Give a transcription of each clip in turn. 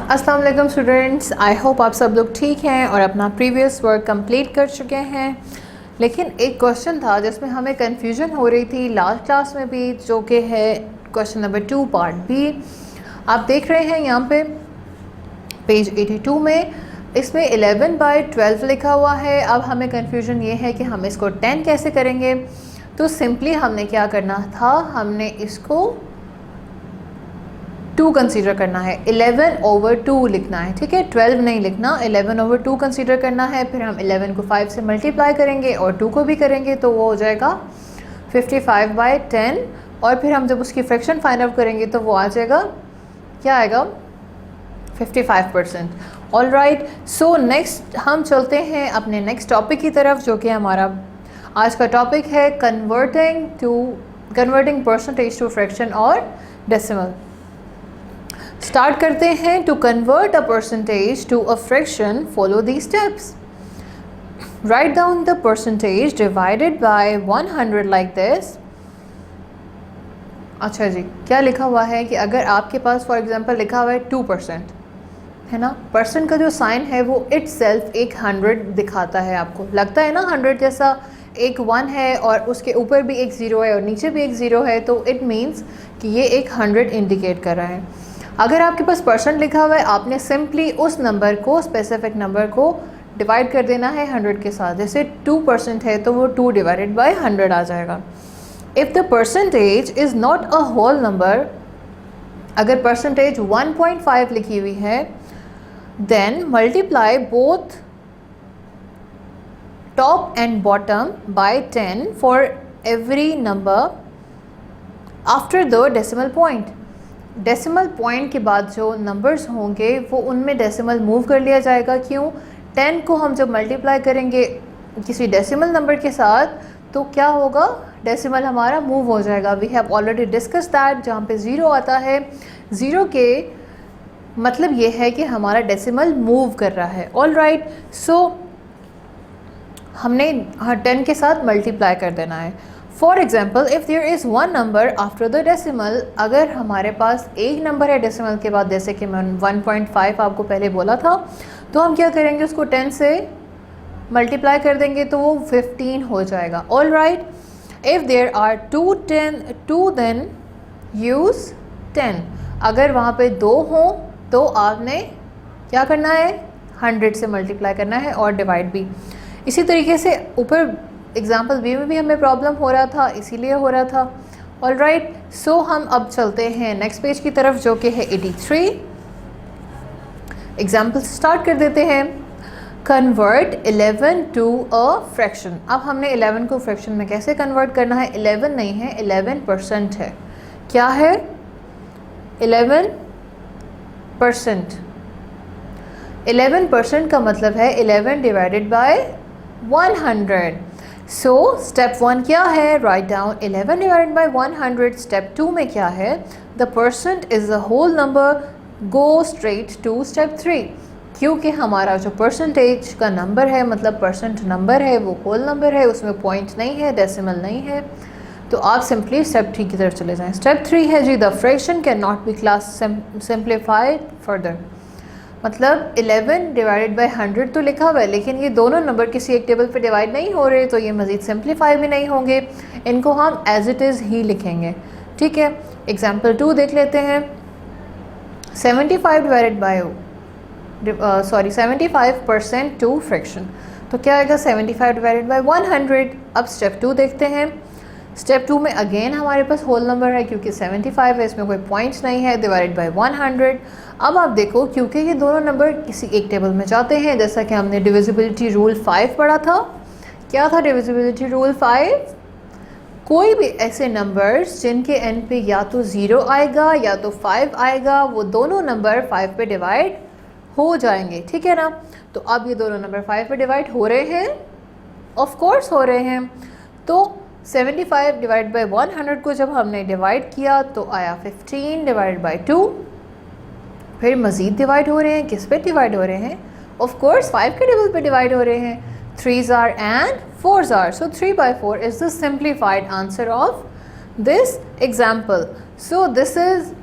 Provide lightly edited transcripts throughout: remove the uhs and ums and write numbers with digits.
अस्सलाम वालेकुम students, I hope आप सब लोग ठीक हैं और अपना प्रीवियस वर्क कंप्लीट कर चुके हैं। लेकिन एक क्वेश्चन था जिसमें हमें कन्फ्यूजन हो रही थी लास्ट क्लास में भी, जो कि है क्वेश्चन नंबर 2 पार्ट बी। आप देख रहे हैं यहाँ पे पेज 82 में, इसमें 11/12 लिखा हुआ है। अब हमें कन्फ्यूजन ये है कि हम इसको 10 कैसे करेंगे। तो सिंपली हमने क्या करना था, हमने इसको 2 कंसीडर करना है, 11/2 लिखना है, ठीक है। 12 नहीं लिखना, 11/2 कंसीडर करना है। फिर हम 11 को 5 से मल्टीप्लाई करेंगे और 2 को भी करेंगे, तो वो हो जाएगा 55/10। और फिर हम जब उसकी फ्रैक्शन फाइंड आउट करेंगे तो वो आ जाएगा, क्या आएगा, 55%। ऑल राइट, सो नेक्स्ट हम चलते हैं अपने नेक्स्ट टॉपिक की तरफ, जो कि हमारा आज का टॉपिक है कन्वर्टिंग परसेंटेज टू फ्रैक्शन और डेसिमल। स्टार्ट करते हैं। To convert a percentage to a fraction follow the steps. Write down the percentage divided by 100 like this. अच्छा जी, क्या लिखा हुआ है कि अगर आपके पास फॉर एग्जांपल लिखा हुआ है 2%, है ना, परसेंट का जो साइन है वो इटसेल्फ एक 100 दिखाता है। आपको लगता है ना 100 जैसा, एक 1 है और उसके ऊपर भी एक 0 है और नीचे भी एक 0 है, तो इट मीन्स कि ये एक 100 इंडिकेट कर रहा है। अगर आपके पास परसेंट लिखा हुआ है, आपने सिंपली उस नंबर को, स्पेसिफिक नंबर को डिवाइड कर देना है 100 के साथ। जैसे 2% है तो वो 2 डिवाइडेड बाय 100 आ जाएगा। If the percentage is not a whole number, अगर परसेंटेज 1.5 लिखी हुई है, then multiply both top and bottom by 10 for every number after the decimal point. Decimal point के बाद जो नंबर्स होंगे वो उनमें डेसिमल मूव कर लिया जाएगा। क्यों? 10 को हम जब मल्टीप्लाई करेंगे किसी डेसिमल नंबर के साथ तो क्या होगा, डेसिमल हमारा मूव हो जाएगा। We have already discuss that. जहाँ पे 0 आता है, 0 के मतलब ये है कि हमारा डेसिमल मूव कर रहा है। ऑल राइट, सो हमने 10 के साथ मल्टीप्लाई कर देना है। For example, if there is 1 number after the decimal, अगर हमारे पास एक नंबर है डेसिमल के बाद, जैसे कि मैं 1.5 आपको पहले बोला था, तो हम क्या करेंगे, उसको 10 से मल्टीप्लाई कर देंगे तो वो 15 हो जाएगा। All right, if there are 2 then use 10। अगर वहाँ पे 2 हों तो आपने क्या करना है, 100 से मल्टीप्लाई करना है और डिवाइड भी। इसी तरीके से ऊपर एग्जाम्पल बी में भी हमें प्रॉब्लम हो रहा था, इसीलिए हो रहा था। ऑल राइट, सो हम अब चलते हैं नेक्स्ट पेज की तरफ, जो कि है 83। एग्जाम्पल स्टार्ट कर देते हैं। Convert 11 to a fraction. अब हमने 11 को फ्रैक्शन में कैसे कन्वर्ट करना है। 11 नहीं है, 11% है। क्या है, 11%। 11% का मतलब है 11 डिवाइडेड बाय 100। सो स्टेप 1 क्या है, write down 11 divided by 100। Step 2 में क्या है, the percent is a whole number, go straight to step 3। क्योंकि हमारा जो परसेंटेज का नंबर है, मतलब परसेंट नंबर है, वो होल नंबर है, उसमें पॉइंट नहीं है, डेसिमल नहीं है, तो आप सिंपली स्टेप 3 की तरफ चले जाएं। स्टेप 3 है जी, the fraction can not be class simplified further. मतलब 11 डिवाइडेड बाय 100 तो लिखा हुआ है, लेकिन ये दोनों नंबर किसी एक टेबल पे डिवाइड नहीं हो रहे, तो ये मज़ीद सिंप्लीफाई भी नहीं होंगे। इनको हम एज इट इज़ ही लिखेंगे, ठीक है। एग्जाम्पल 2 देख लेते हैं। 75% टू फ्रैक्शन, तो क्या आएगा, 75 डिवाइडेड बाय 100। अब स्टेप 2 देखते हैं। स्टेप 2 में अगेन हमारे पास होल नंबर है, क्योंकि 75 है, इसमें कोई पॉइंट्स नहीं है, डिवाइडेड बाय 100। अब आप देखो, क्योंकि ये दोनों नंबर किसी एक टेबल में जाते हैं, जैसा कि हमने डिविजिबिलिटी रूल 5 पढ़ा था। क्या था डिविजिबिलिटी रूल 5? कोई भी ऐसे नंबर्स जिनके एंड पे या तो 0 आएगा या तो 5 आएगा, वो दोनों नंबर 5 पे डिवाइड हो जाएंगे, ठीक है ना। तो अब ये दोनों नंबर 5 पे डिवाइड हो रहे हैं, ऑफ कोर्स हो रहे हैं। तो 75 डिवाइड बाई 100 को जब हमने डिवाइड किया तो आया 15 डिवाइड बाई 2। फिर मज़ीद डिवाइड हो रहे हैं, किस पे डिवाइड हो रहे हैं, ऑफ कोर्स 5 के टेबल पे डिवाइड हो रहे हैं। 3s are and 4s are, so 3/4 is the simplified answer of this example. So this is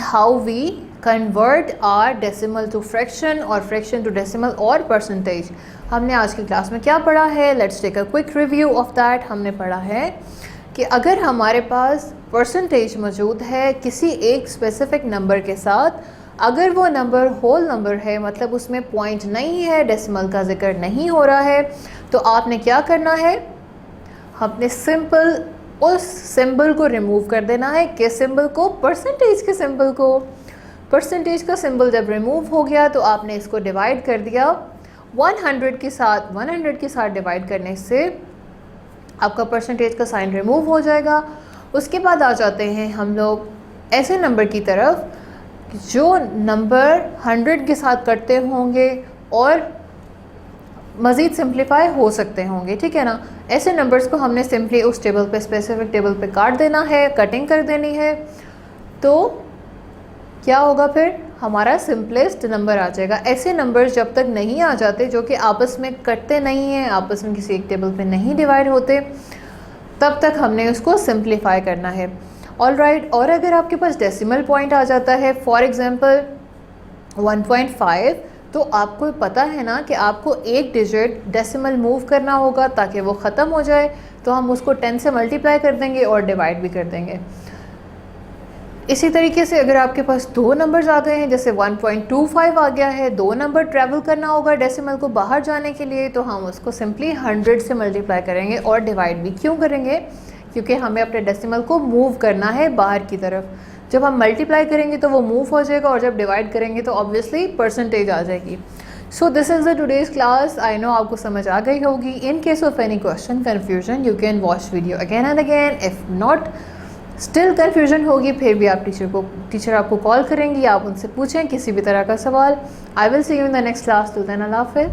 how we convert are decimal to fraction और फ्रैक्शन टू डेसिमल और परसेंटेज। हमने आज की क्लास में क्या पढ़ा है, let's take a quick review of that. हमने पढ़ा है कि अगर हमारे पास परसेंटेज मौजूद है किसी एक स्पेसिफिक नंबर के साथ, अगर वो नंबर होल नंबर है, मतलब उसमें पॉइंट नहीं है, डेसिमल का जिक्र नहीं हो रहा है, तो आपने क्या करना है, अपने सिंपल उस सिंबल को रिमूव कर देना है। किस सिंबल को? परसेंटेज के सिंबल को। परसेंटेज का सिंबल जब रिमूव हो गया तो आपने इसको डिवाइड कर दिया 100 के साथ। 100 के साथ डिवाइड करने से आपका परसेंटेज का साइन रिमूव हो जाएगा। उसके बाद आ जाते हैं हम लोग ऐसे नंबर की तरफ जो नंबर 100 के साथ कटते होंगे और मज़ीद सिंप्लीफाई हो सकते होंगे, ठीक है ना। ऐसे नंबर्स को हमने सिंपली उस टेबल पे, स्पेसिफिक टेबल पे काट देना है, कटिंग कर देनी है। तो क्या होगा फिर? हमारा सिंपलेस्ट नंबर आ जाएगा। ऐसे नंबर्स जब तक नहीं आ जाते जो कि आपस में कटते नहीं हैं, आपस में किसी एक टेबल पे नहीं डिवाइड होते, तब तक हमने उसको सिंप्लीफाई करना है। ऑलराइट, और अगर आपके पास डेसिमल पॉइंट आ जाता है, फॉर एग्जांपल 1.5, तो आपको पता है ना कि आपको एक डिजिट डेसिमल मूव करना होगा ताकि वो ख़त्म हो जाए, तो हम उसको 10 से मल्टीप्लाई कर देंगे और डिवाइड भी कर देंगे। इसी तरीके से अगर आपके पास दो नंबर्स आ गए हैं, जैसे 1.25 आ गया है, दो नंबर ट्रैवल करना होगा डेसिमल को बाहर जाने के लिए, तो हम उसको सिंपली 100 से मल्टीप्लाई करेंगे और डिवाइड भी क्यों करेंगे? क्योंकि हमें अपने डेसिमल को मूव करना है बाहर की तरफ। जब हम मल्टीप्लाई करेंगे तो वो मूव हो जाएगा और जब डिवाइड करेंगे तो ऑब्वियसली परसेंटेज आ जाएगी। So this is the today's class. I know आपको समझ आ गई होगी। In case of any question confusion you can watch video again and again. If not still confusion होगी, फिर भी आप टीचर आपको कॉल करेंगी, आप उनसे पूछें किसी भी तरह का सवाल। I will see you in the next class. Till then अल्लाह हाफिज़।